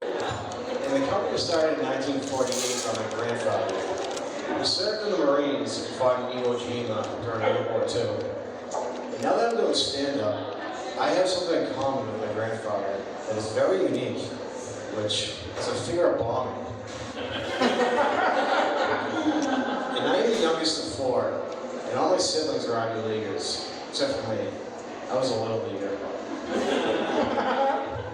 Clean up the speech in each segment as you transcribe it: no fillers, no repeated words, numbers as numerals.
And the company was started in 1948 by my grandfather. He served in the Marines and fought in Iwo Jima during World War II. And now that I'm doing stand-up, I have something in common with my grandfather that is very unique, which is a fear of bombing. And I am the youngest of four, and all my siblings are Ivy Leaguers, except for me. I was a little leaguer.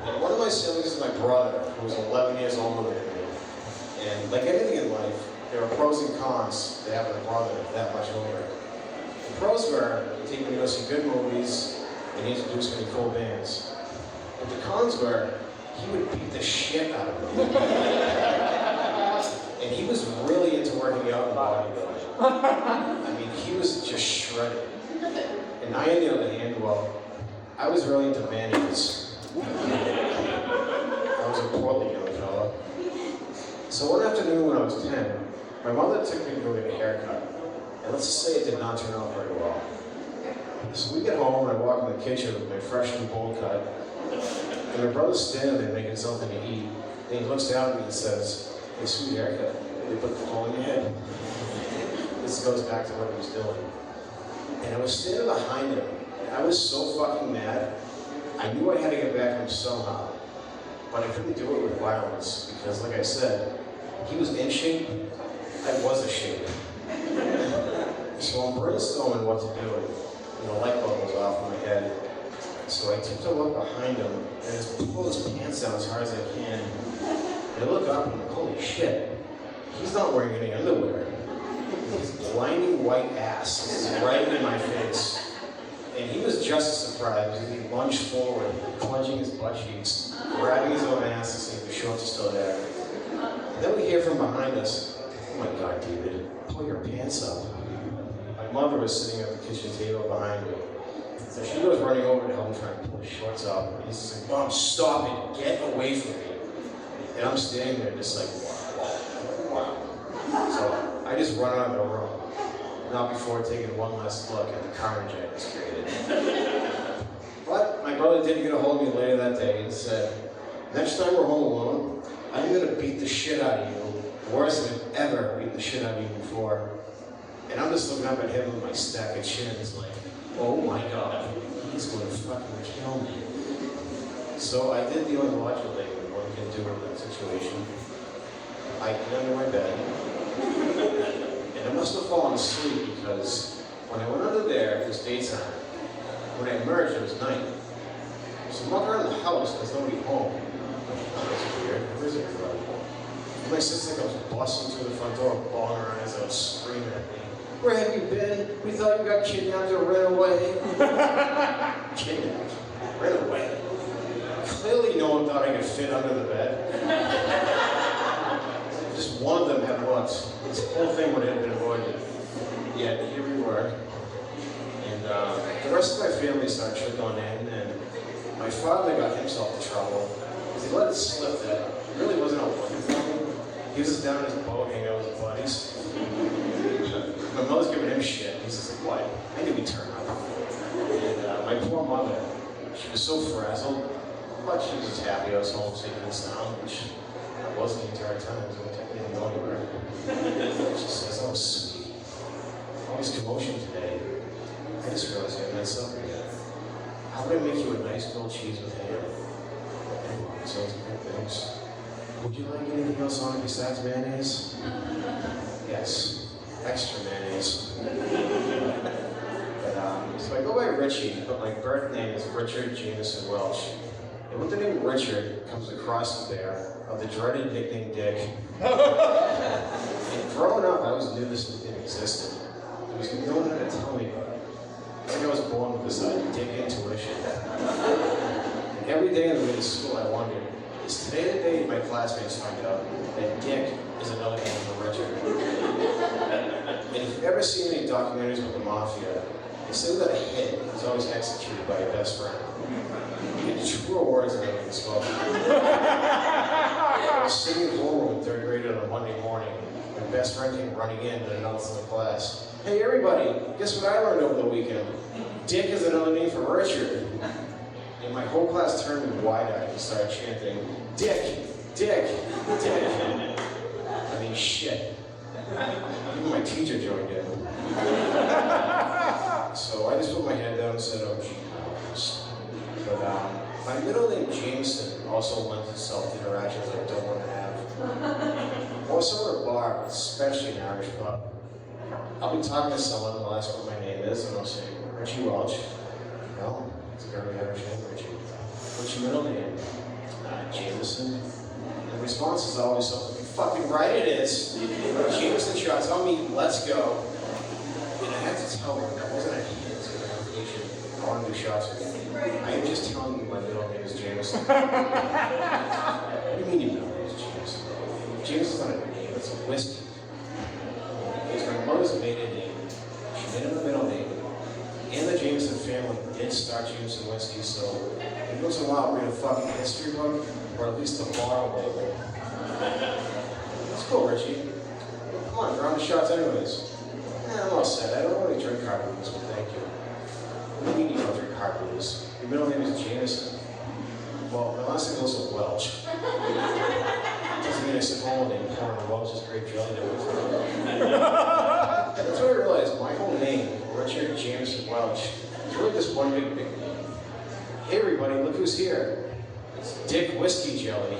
And one of my siblings is my brother, who was 11 years older than me. And like anything in life, there are pros and cons to having a brother that much older. The pros were, he'd take me to go see good movies, and he introduced me to cool bands. But the cons were, he would beat the shit out of me. And he was really into working out and bodybuilding. I mean, he was just shredded. And I, on the other hand, well, I was really into manuals. I was a portly young fella. So one afternoon when I was 10, my mother took me to go get a haircut. And let's just say it did not turn out very well. So we get home and I walk in the kitchen with my freshly bowl cut. And my brother's standing there making something to eat. And he looks down at me and says, "Hey, sweet haircut. They put the hole in your head." This goes back to what he was doing. And I was standing behind him. And I was so fucking mad. I knew I had to get back at him somehow. But I couldn't do it with violence. Because like I said, he was in shape. I was a shape. So I'm brainstorming what to do. You know, light bulb was off in my head. So I tiptoe up behind him and just pull his pants down as hard as I can. And I look up and I'm like, holy shit, he's not wearing any underwear. His blinding white ass is right in my face. And he was just as surprised because he lunged forward, clenching his butt cheeks, grabbing his own ass to see if the shorts are still there. And then we hear from behind us, "Oh my God, David, pull your pants up." My mother was sitting at the kitchen table behind me. So she goes running over to help him try and pull his shorts up. And he's just like, "Mom, stop it, get away from me." And I'm standing there just like, wow. So I just run out of the room, not before taking one last look at the carnage I just created. But my brother did get a hold of me later that day and said, "Next time we're home alone, I'm gonna beat the shit out of you, worse than I've ever beaten the shit out of you before." And I'm just looking up at him with my stack of chins like, oh my God, he's going to fucking kill me. So I did the only logical thing that one can do in that situation. I get under my bed, and I must have fallen asleep because when I went under there, it was daytime. When I emerged, it was night. So I'm walking around the house, there's nobody home. Oh, that's weird, where is everybody? And my sister comes busting through the front door, bawling her eyes out, screaming at me. "Where have you been? We thought you got kidnapped or ran away." Kidnapped? Ran away? Clearly no one thought I could fit under the bed. Just one of them had looked. This whole thing would have been avoided. Yet here we were. And the rest of my family started trickling in, and my father got himself in trouble because he let it slip that he really wasn't out looking for me. He was just down in his boat hanging out with his buddies. My mother's giving him shit. He's just like, "What? I knew he'd turn up." And my poor mother, she was so frazzled, but she was just happy I was home safe and sound, which I wasn't the entire time. So I didn't go anywhere. She says, "Oh, sweet, all this commotion today. I just realized I messed up again. How would I make you a nice grilled cheese with ham?" And sounds good, thanks. "Would you like anything else on it besides mayonnaise?" "Yes. Extra mayonnaise." But, so I go by Richie, but my birth name is Richard Jameson Welch. And with the name Richard comes the cross there of the dreaded nickname Dick. And growing up, I always knew this nickname existed. There was no one had to tell me about it. I think I was born with this Dick intuition. And every day on the way to school, I wondered, is today the day my classmates find out that Dick is another name for Richard? And if you've ever seen any documentaries with the mafia, they say that a hit is always executed by your best friend. And truer words than ever spoken. I was sitting at home in third grade on a Monday morning. My best friend came running in and announced in the class, "Hey everybody, guess what I learned over the weekend? Dick is another name for Richard." And my whole class turned me wide-eyed and started chanting, "Dick, Dick. I mean, shit. Even my teacher joined in. So I just put my head down and said, oh, gee. But my middle name, Jameson, also lends itself to interactions I don't want to have. Or sort of bar, especially an Irish pub. I'll be talking to someone, and they'll ask what my name is, and I'll say, Richie Welch. No, it's a very Irish name, Richie. What's your middle name? Jameson. And the response is always something, you fucking right it is. Jameson shots on me, let's go. And I had to tell them that wasn't a hint to the application. I want to do shots with you. I am just telling you my middle name is Jameson. What do you mean your middle name is Jameson? Jameson's not a name, it's a whiskey. It's my mother's maiden name. She made him a middle name. And the Jameson family did start Jameson whiskey, so every once in a while read a fucking history book, or at least a bottle label. It's cool, Richie. Come on, round the shots anyways. I'm all set. I don't really drink hard booze, but thank you. What do you mean you don't drink hard booze? Your middle name is Jameson. Well, my last name is also Welch. Doesn't mean I sit home and pouring the Welch's grape jelly that was. That's what I realized. My whole name, Richard Jameson Welch, is really just one big name. Hey everybody, look who's here. It's Dick Whiskey Jelly.